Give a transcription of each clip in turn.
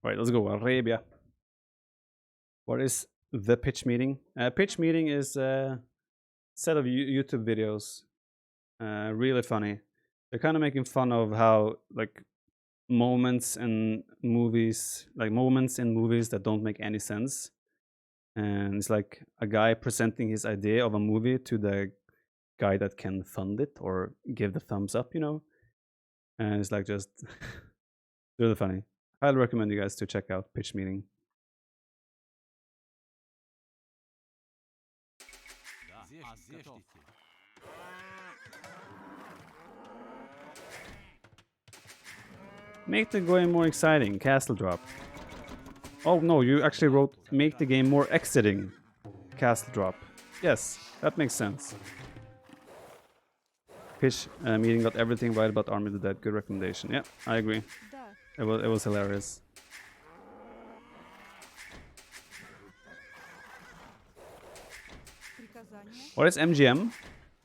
Right, let's go. Arabia. What is the pitch meeting? Pitch meeting is a set of YouTube videos. Really funny. They're kind of making fun of how like moments in movies that don't make any sense. And it's like a guy presenting his idea of a movie to the guy that can fund it or give the thumbs up, And it's like just really funny. I'd recommend you guys to check out Pitch Meeting. Make the game more exciting. Castle drop. Oh no, you actually wrote make the game more exiting. Castle drop. Yes, that makes sense. Pitch meeting got everything right about Army of the Dead. Good recommendation. Yeah, I agree. It was hilarious. What is MGM?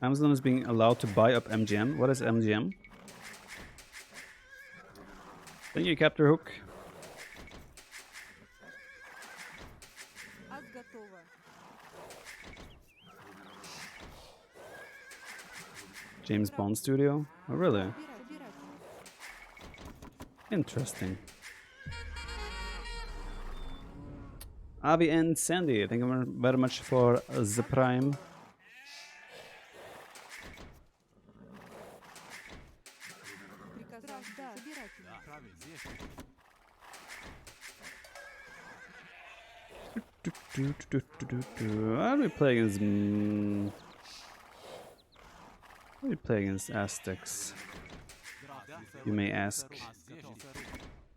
Amazon is being allowed to buy up MGM. What is MGM? Thank you, Captain Hook. James Bond Studio? Oh, really? Interesting. Avi and Sandy, thank you very much for the Prime. How do we play against? How do we play against Aztecs? You may ask.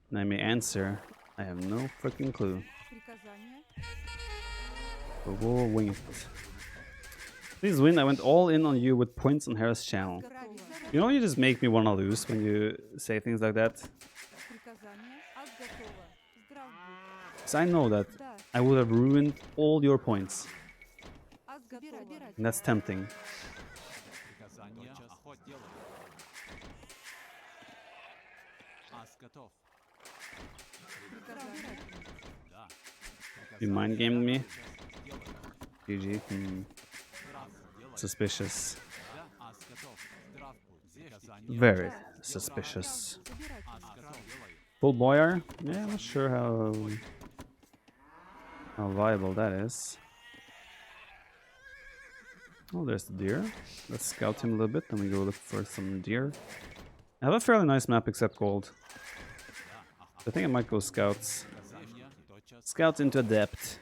And I may answer. I have no freaking clue. But we'll wing it. Please win. I went all in on you with points on Hera's channel. You know, you just make me want to lose when you say things like that. Because I know that I would have ruined all your points. And that's tempting. You mind gamed me? GG. Suspicious. Very suspicious. Full boyar? Yeah, I'm not sure how viable that is. Oh, there's the deer. Let's scout him a little bit, then we go look for some deer. I have a fairly nice map except gold. I think I might go scouts. Scouts into a depth.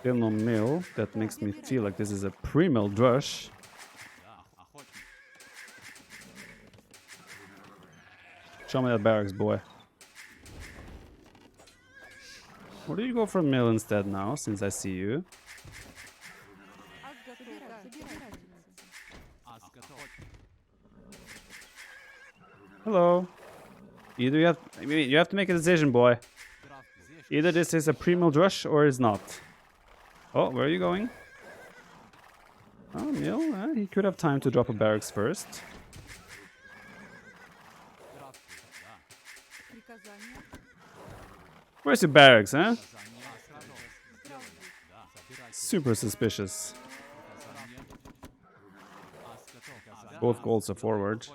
Still no mill. That makes me feel like this is a pre-milled rush. Show me that barracks, boy. Or do you go for a mill instead now, since I see you? Hello. Either you have to make a decision, boy. Either this is a pre-milled rush or it's not. Oh, where are you going? Oh, mill. He could have time to drop a barracks first. Where's your barracks, huh? Super suspicious. Both goals are forward.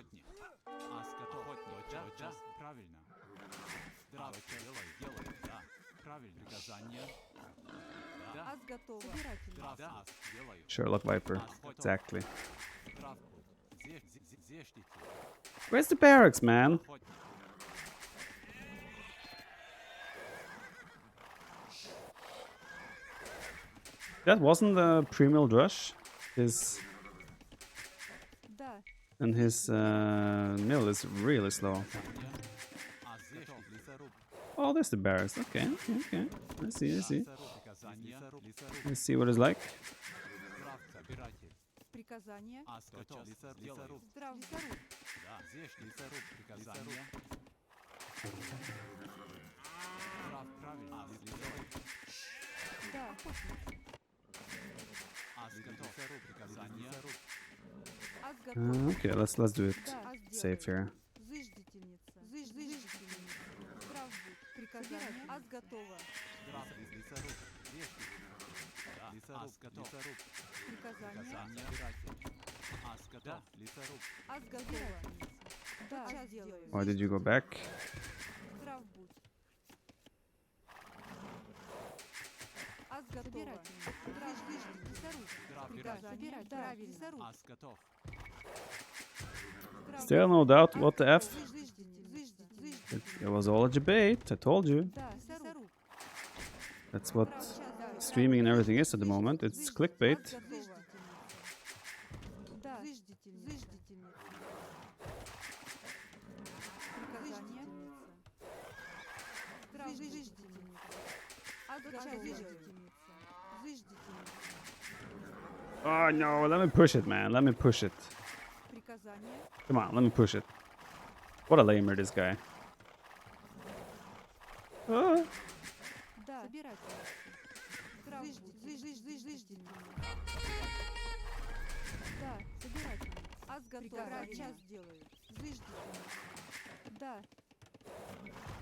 Sherlock Viper, exactly. Where's the barracks, man? That wasn't the pre-milled rush. His mill is really slow. Oh, there's the barracks. Okay. I see. Let's see what it's like. Okay, let's do it safe here. Why did you go back? Still no doubt, what the F? It was all a debate, I told you. That's what streaming and everything is at the moment, it's clickbait. Oh no, let me push it, man, let me push it. Come on, let me push it. What a lamer, this guy. Ah.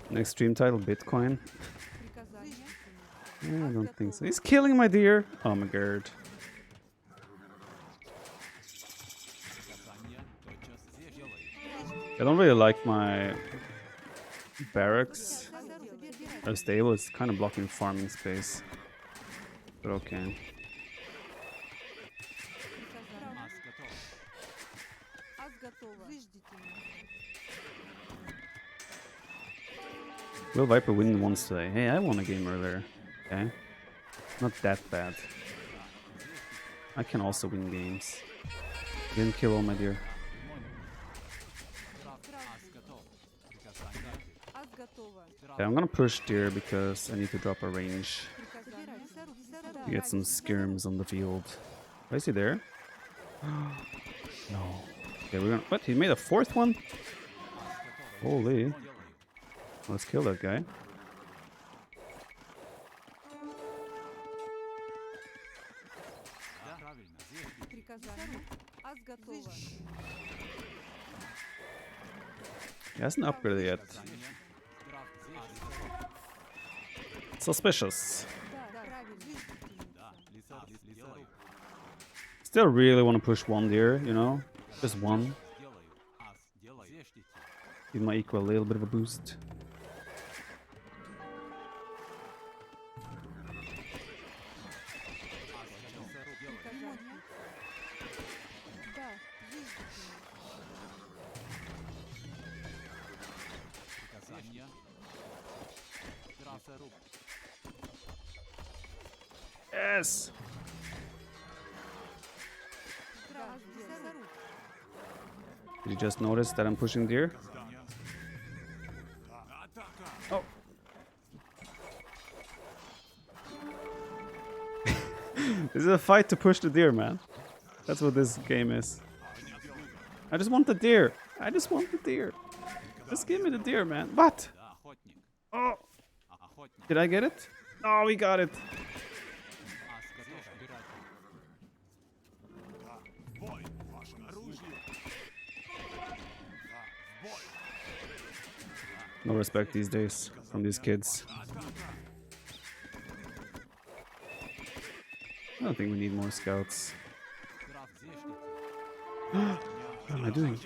Next stream title, Bitcoin. I don't think so. He's killing my deer. Oh my god. I don't really like my barracks. Our stable is kind of blocking farming space. But okay. Will Viper win once today? Hey, I won a game earlier. Okay. Not that bad. I can also win games. Didn't kill all my deer. Yeah, I'm gonna push deer because I need to drop a range. To get some skirms on the field. Why is he there? No. Okay, we're gonna. What? He made a fourth one? Holy. Let's kill that guy. He hasn't upgraded yet. Suspicious. Still really want to push one deer, you know? Just one. Give my equal a little bit of a boost. Yes! Did you just notice that I'm pushing deer? Oh! This is a fight to push the deer, man. That's what this game is. I just want the deer. I just want the deer. Just give me the deer, man. What? Oh! Did I get it? Oh, we got it. No respect these days from these kids. I don't think we need more scouts. What am I doing?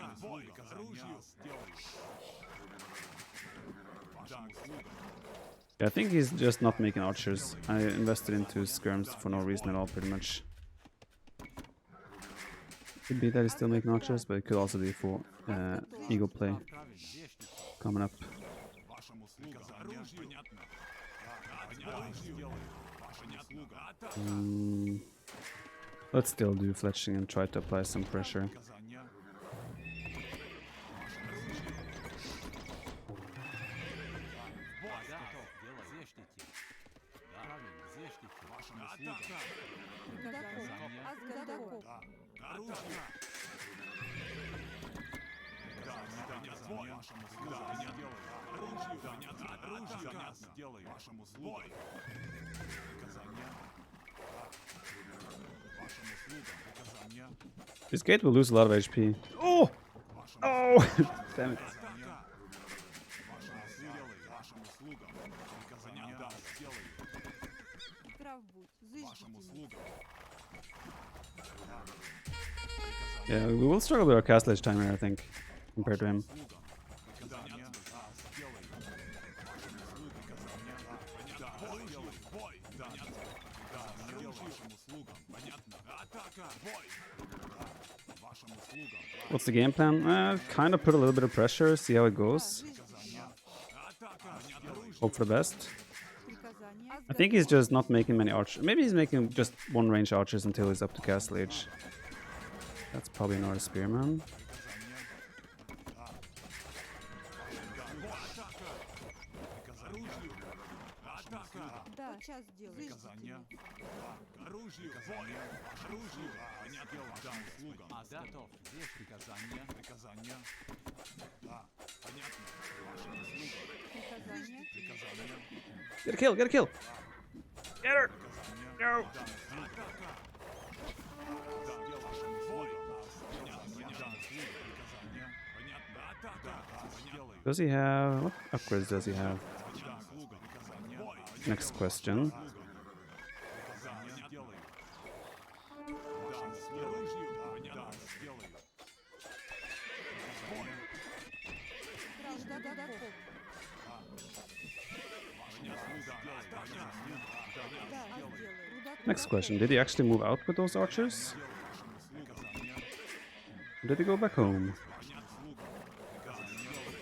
Yeah, I think he's just not making archers. I invested into skirms for no reason at all, pretty much. Could be that he's still making archers, but it could also be for eagle play coming up. Let's still do fletching and try to apply some pressure. This gate will lose a lot of HP. Oh! Oh! Damn it. Yeah, we will struggle with our castlage timer, I think, compared to him. What's the game plan? Kind of put a little bit of pressure, see how it goes. Hope for the best. I think he's just not making many archers. Maybe he's making just one range archers until he's up to castle age. That's probably not a spearman. Get a kill, get a kill! Get her! No! Does he have... what upgrades does he have? Next question. Next question. Did he actually move out with those archers? Or did he go back home?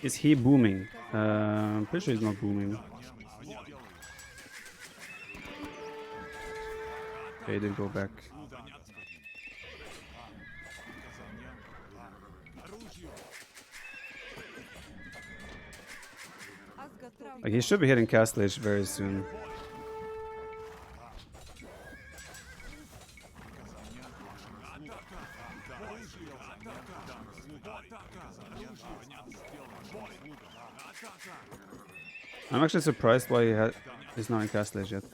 Is he booming? I'm pretty sure he's not booming. Okay, he did go back. Like, he should be hitting castle age very soon. I'm actually surprised why he's not in castle age yet.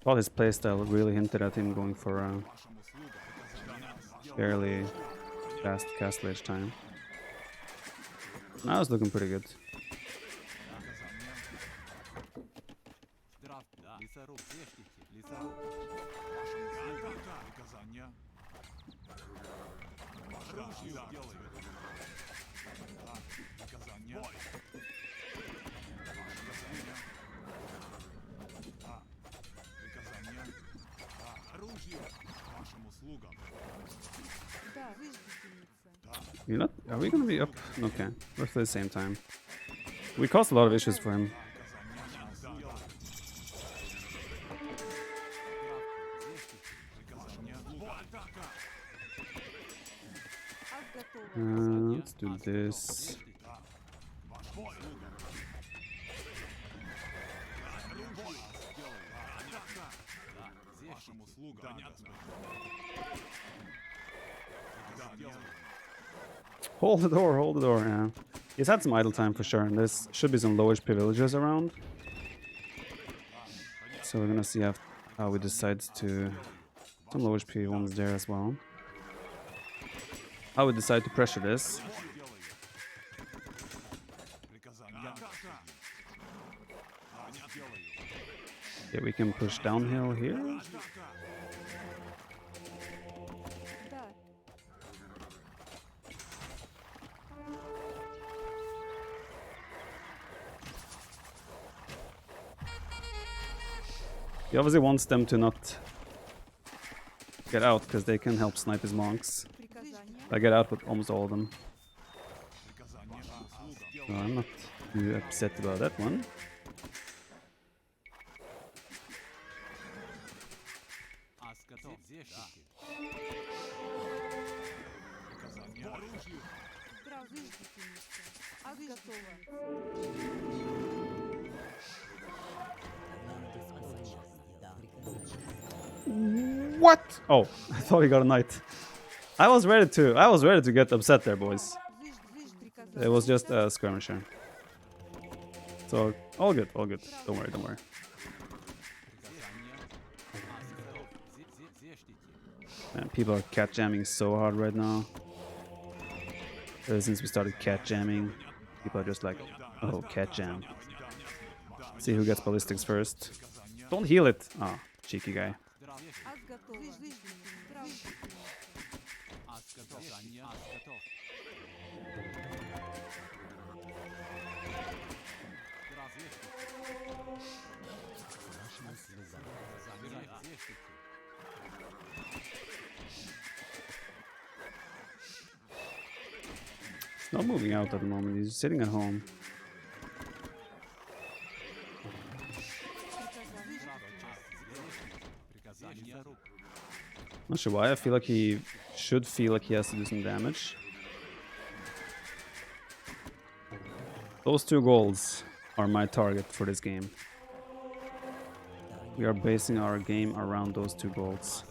All his playstyle really hinted at him going for a fairly fast castle age time. Now it's looking pretty good. You're not? Are we gonna be up? Okay, we're at the same time. We caused a lot of issues for him. Let's do this. Hold the door, yeah. He's had some idle time for sure, and there should be some low HP villagers around. So we're gonna see how we decide to... some low HP ones there as well. How we decide to pressure this. Okay, we can push downhill here. He obviously wants them to not get out because they can help snipe his monks. I get out with almost all of them. So I'm not too upset about that one. What? Oh, I thought he got a knight. I was ready to get upset there, boys. It was just a skirmisher. So all good, all good. Don't worry, don't worry. Man, people are cat jamming so hard right now. Ever since we started cat jamming, people are just like, oh, cat jam. See who gets ballistics first. Don't heal it! Oh, cheeky guy. He's not moving out at the moment, he's sitting at home. Not sure why, I feel like he should feel like he has to do some damage. Those 2 goals are my target for this game. We are basing our game around those 2 goals.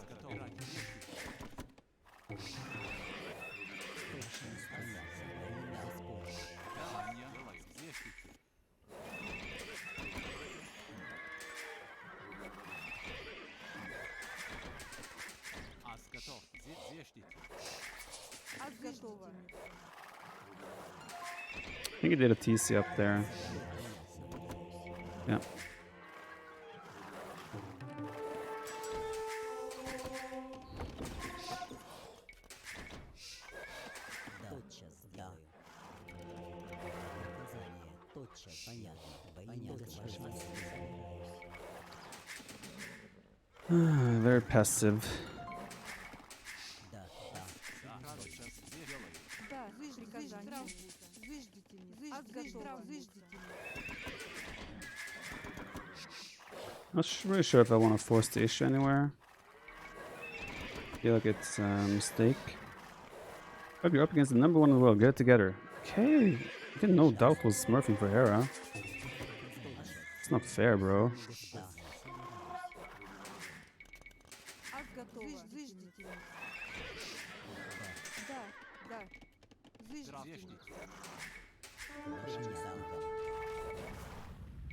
I think he did a TC up there. Yeah. Very passive. Not really sure if I want to force the issue anywhere. I feel like it's a mistake. But you're up against the #1 in the world. Get it together. Okay. I didn't know Doubt was smurfing for Hera. It's not fair, bro.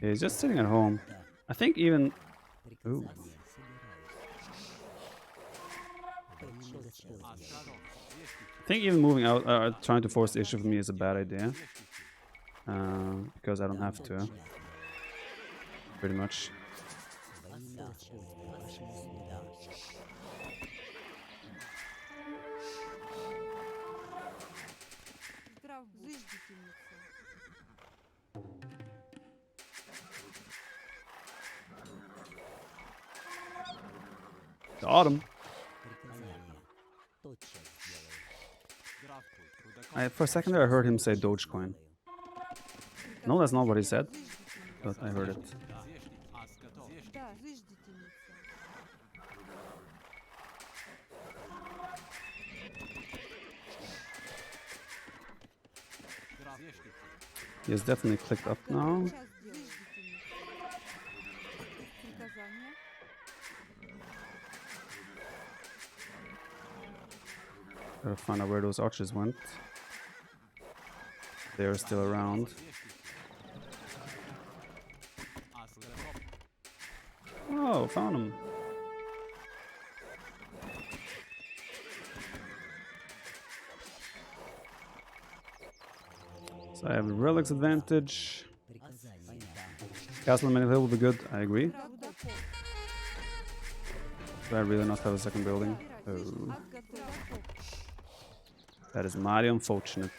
Yeah, he's just sitting at home. I think even... Ooh. I think even moving out, trying to force the issue for me is a bad idea. Because I don't have to. Pretty much. Got him. For a second there I heard him say Dogecoin. No, that's not what he said, but I heard it. He has definitely clicked up now. Gotta find out where those archers went. They're still around. Oh, found him. So I have a relics advantage. Castle on Many Hill will be good, I agree. Do I really not have a second building? Oh. That is mighty unfortunate.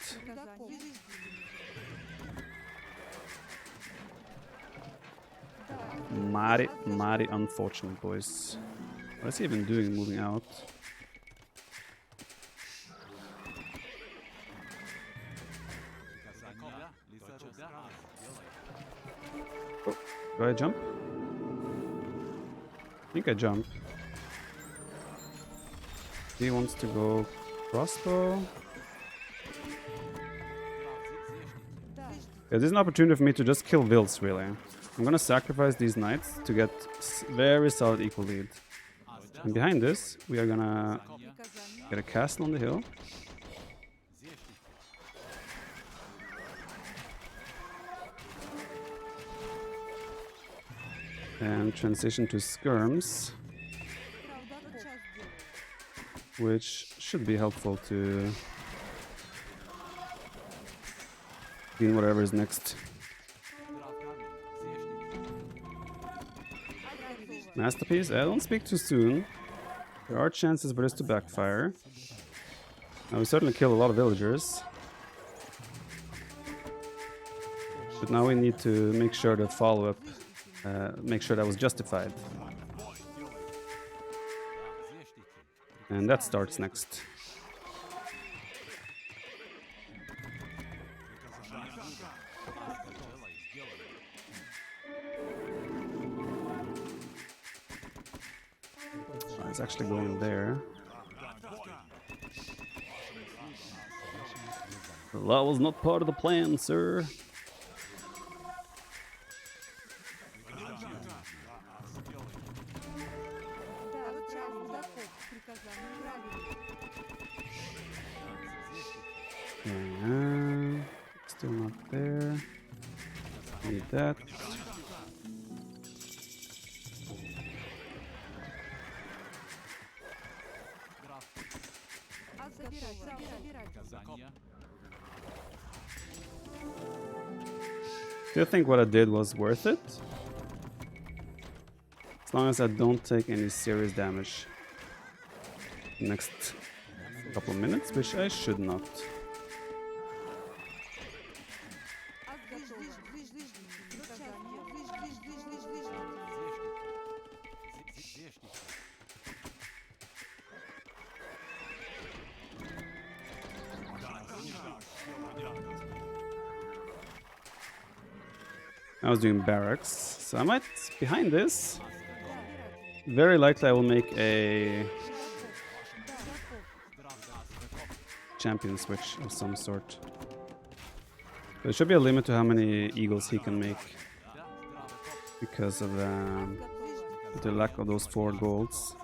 Mighty unfortunate, boys. What is he even doing moving out? Oh, do I jump? I think I jump. He wants to go crossbow. Yeah, this is an opportunity for me to just kill Vils, really. I'm gonna sacrifice these knights to get very solid equal lead. And behind this, we are gonna get a castle on the hill. And transition to skirms. which should be helpful to clean whatever is next. Masterpiece? Don't speak too soon. There are chances for this to backfire. Now we certainly killed a lot of villagers. But now we need to make sure the follow-up, make sure that was justified. And that starts next. It's actually going there. That was not part of the plan, sir. Still not there. Need that. Do you think what I did was worth it? As long as I don't take any serious damage next couple of minutes, which I should not. I was doing barracks, so I might, behind this, very likely I will make a champion switch of some sort. There should be a limit to how many eagles he can make because of the lack of those 4 golds.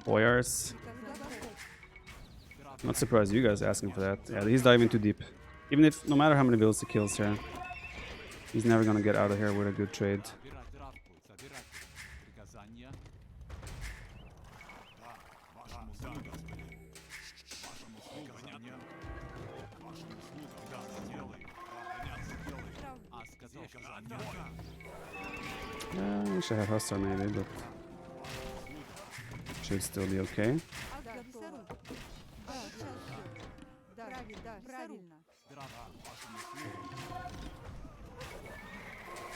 Boyars. Not surprised you guys asking for that. Yeah, he's diving too deep. Even if, no matter how many villas he kills here, he's never gonna get out of here with a good trade. I wish I had Hussar maybe, but should still be okay.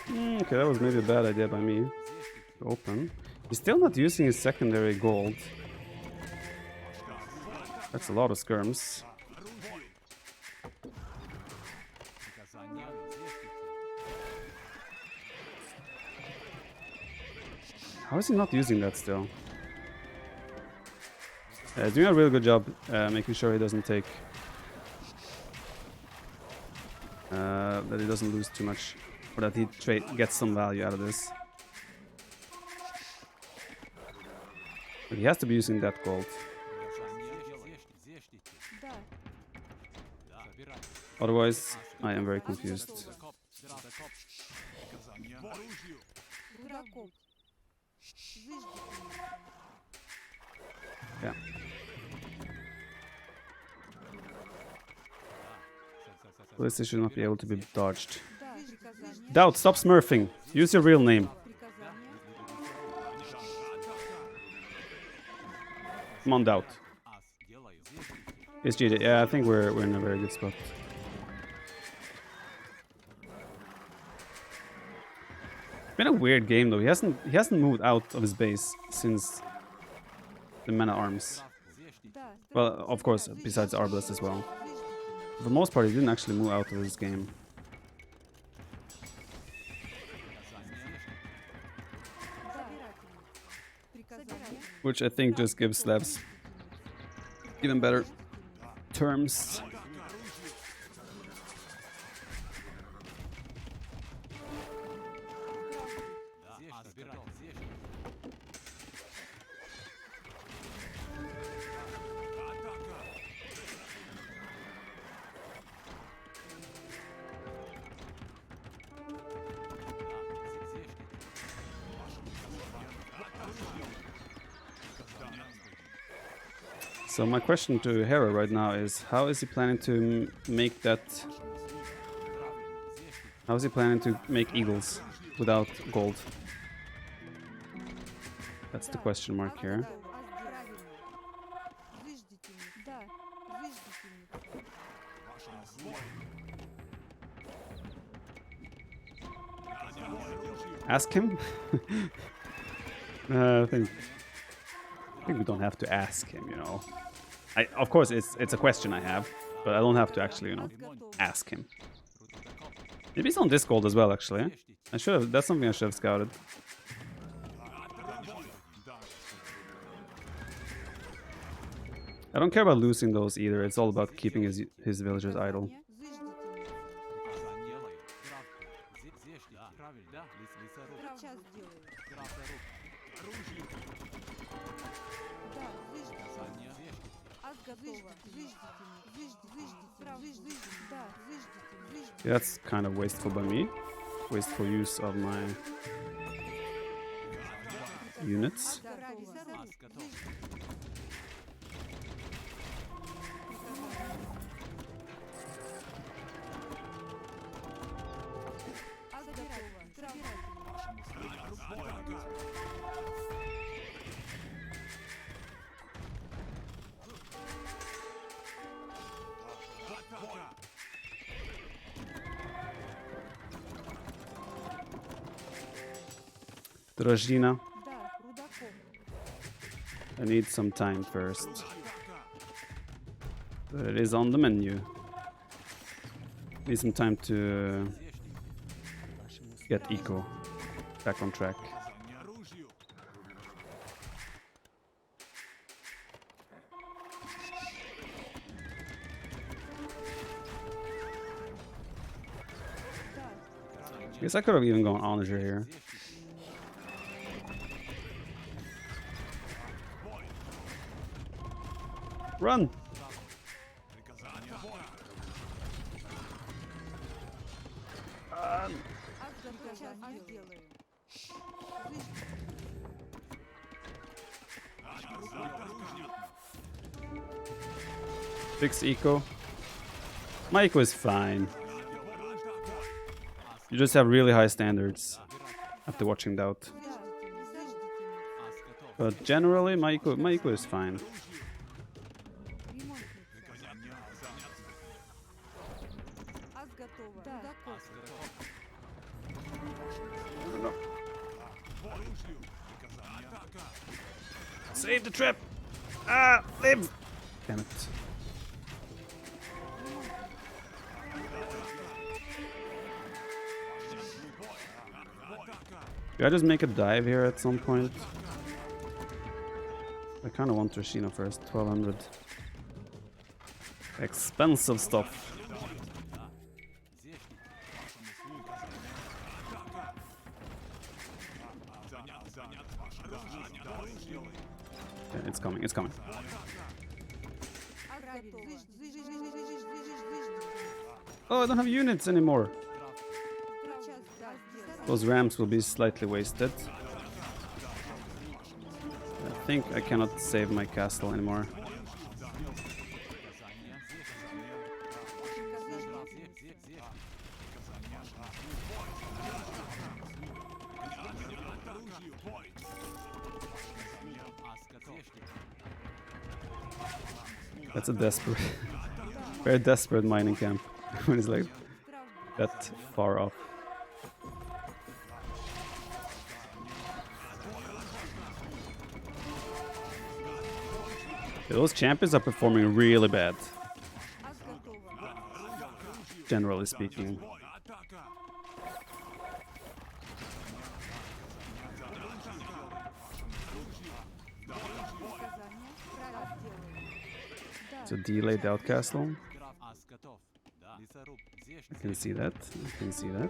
Okay, that was maybe a bad idea by me to open. He's still not using his secondary gold. That's a lot of skirms. How is he not using that still? He's doing a really good job making sure he doesn't take... that he doesn't lose too much, or that he gets some value out of this. But he has to be using that gold. Otherwise, I am very confused. Yeah. This should not be able to be dodged. Doubt, stop smurfing. Use your real name. Come on, Doubt. It's GG. Yeah, I think we're in a very good spot. It's been a weird game though. He hasn't moved out of his base since the Men at Arms. Well, of course, besides Arbalest as well. For the most part, he didn't actually move out of this game. Which I think just gives Slavs even better terms. So my question to Hera right now is, how is he planning to make that? How is he planning to make eagles without gold? That's the question mark here. Ask him? I think we don't have to ask him, you know. Of course, it's a question I have, but I don't have to actually, you know, ask him. Maybe he's on this gold as well, actually. I should have. That's something I should have scouted. I don't care about losing those either. It's all about keeping his villagers idle. Yeah, that's kind of wasteful by me. Wasteful use of my units. Drajina. I need some time first. But it is on the menu. Need some time to get eco back on track. I guess I could have even gone Onager here. Run! Fix eco. My eco is fine. You just have really high standards after watching Doubt. But generally, my eco is fine. Save the trip! Ah, live! Damn it. Could I just make a dive here at some point? I kind of want Trishina first. 1200. Expensive stuff. Yeah, it's coming, it's coming. Oh, I don't have units anymore. Those ramps will be slightly wasted. I think I cannot save my castle anymore. That's a desperate, very desperate mining camp when it's like that far off. Yeah, those champions are performing really bad, generally speaking. It's a delayed out castle. I can see that. I can see that.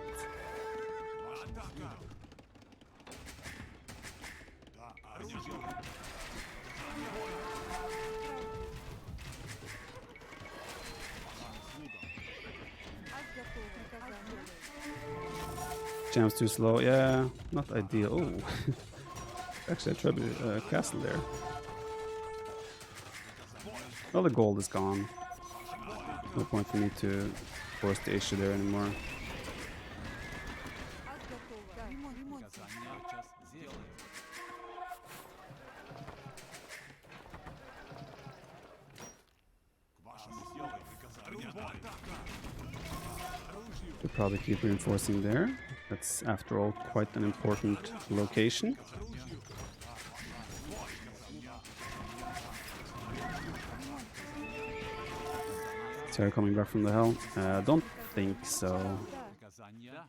Champ's too slow. Yeah, not ideal. Oh, actually, I tried a castle there. Well, the gold is gone. No point for me to force the issue there anymore. We'll probably keep reinforcing there. That's, after all, quite an important location. Hera coming back from the hell? Don't think so.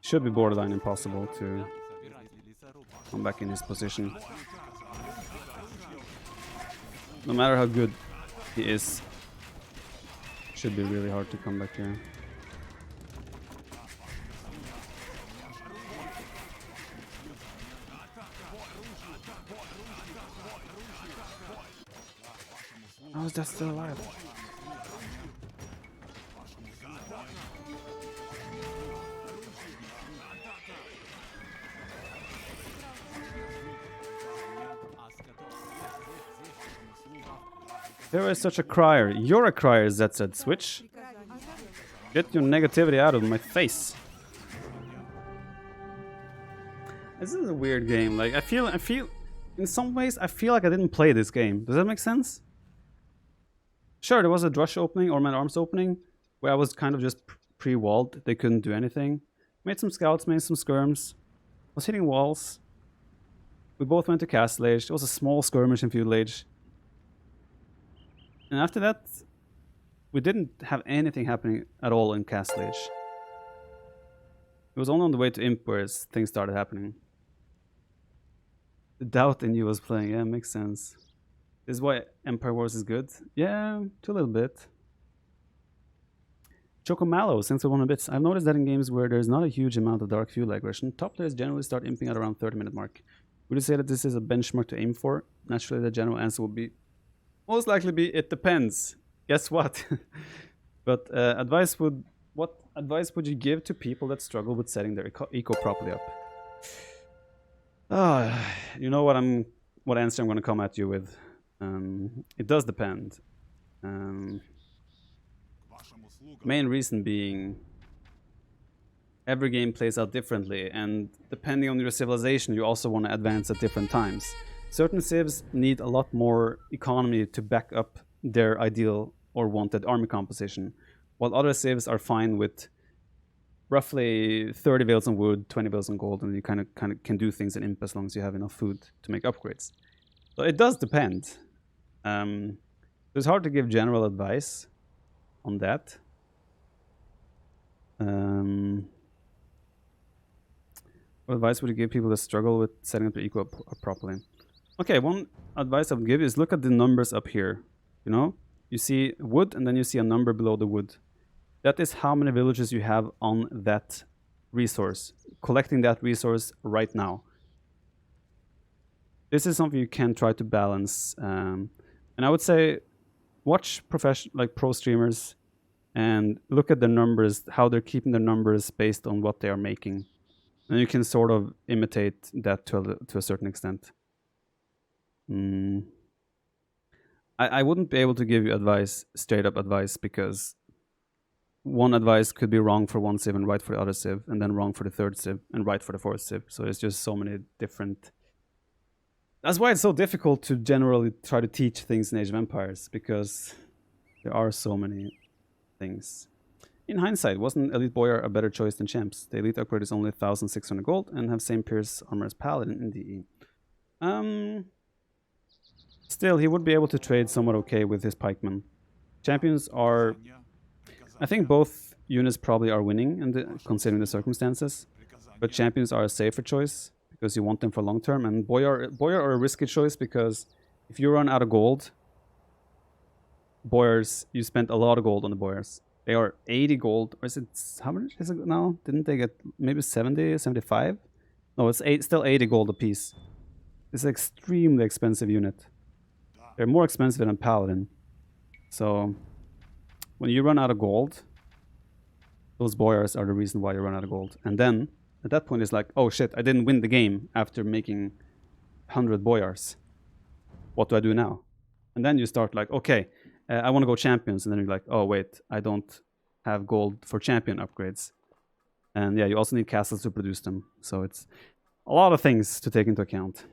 Should be borderline impossible to come back in his position. No matter how good he is, should be really hard to come back here. How is that still alive? There is such a crier. You're a crier, Zed said. Switch. Get your negativity out of my face. This is a weird game. Like, I feel, in some ways, I feel like I didn't play this game. Does that make sense? Sure, there was a Drush opening, or Man Arms opening, where I was kind of just pre-walled. They couldn't do anything. Made some scouts, made some skirms. Was hitting walls. We both went to Castle Age. There was a small skirmish in Feudal Age. And after that, we didn't have anything happening at all in Castle Age. It was only on the way to Imp where things started happening. The doubt in you was playing, yeah, makes sense. This is why Empire Wars is good? Yeah, to a little bit. Chocomallow, since we won a bit. I've noticed that in games where there's not a huge amount of Dark Fuel aggression, top players generally start imping at around 30-minute mark. Would you say that this is a benchmark to aim for? Naturally, the general answer would be most likely be it depends. Guess what? But what advice would you give to people that struggle with setting their eco properly up? You know what answer I'm going to come at you with. It does depend. Main reason being every game plays out differently, and depending on your civilization, you also want to advance at different times. Certain civs need a lot more economy to back up their ideal or wanted army composition, while other civs are fine with roughly 30 veils on wood, 20 veils on gold, and you kind of can do things in Imp as long as you have enough food to make upgrades. So it does depend. It's hard to give general advice on that. What advice would you give people that struggle with setting up their eco properly? Okay, one advice I would give is look at the numbers up here. You know, you see wood and then you see a number below the wood. That is how many villages you have on that resource. Collecting that resource right now. This is something you can try to balance. And I would say watch pro streamers and look at their numbers, how they're keeping their numbers based on what they are making. And you can sort of imitate that to a certain extent. I wouldn't be able to give you advice, straight up advice, because one advice could be wrong for one civ and right for the other civ, and then wrong for the third civ and right for the fourth civ. So there's just so many different... That's why it's so difficult to generally try to teach things in Age of Empires, because there are so many things. In hindsight, wasn't Elite Boyar a better choice than Champs? The Elite upgrade is only 1,600 gold and have same Pierce armor as Paladin in DE. Still, he would be able to trade somewhat okay with his pikemen. Champions are... I think both units probably are winning, considering the circumstances. But champions are a safer choice, because you want them for long term. And Boyar are a risky choice, because if you run out of gold, Boyars, you spent a lot of gold on the Boyars. They are 80 gold, or is it... How much is it now? Didn't they get maybe 70, 75? No, it's still 80 gold a piece. It's an extremely expensive unit. They're more expensive than a Paladin. So... when you run out of gold, those Boyars are the reason why you run out of gold. And then, at that point, it's like, oh shit, I didn't win the game after making 100 Boyars. What do I do now? And then you start like, okay, I want to go champions, and then you're like, oh wait, I don't have gold for champion upgrades. And yeah, you also need castles to produce them. So it's a lot of things to take into account.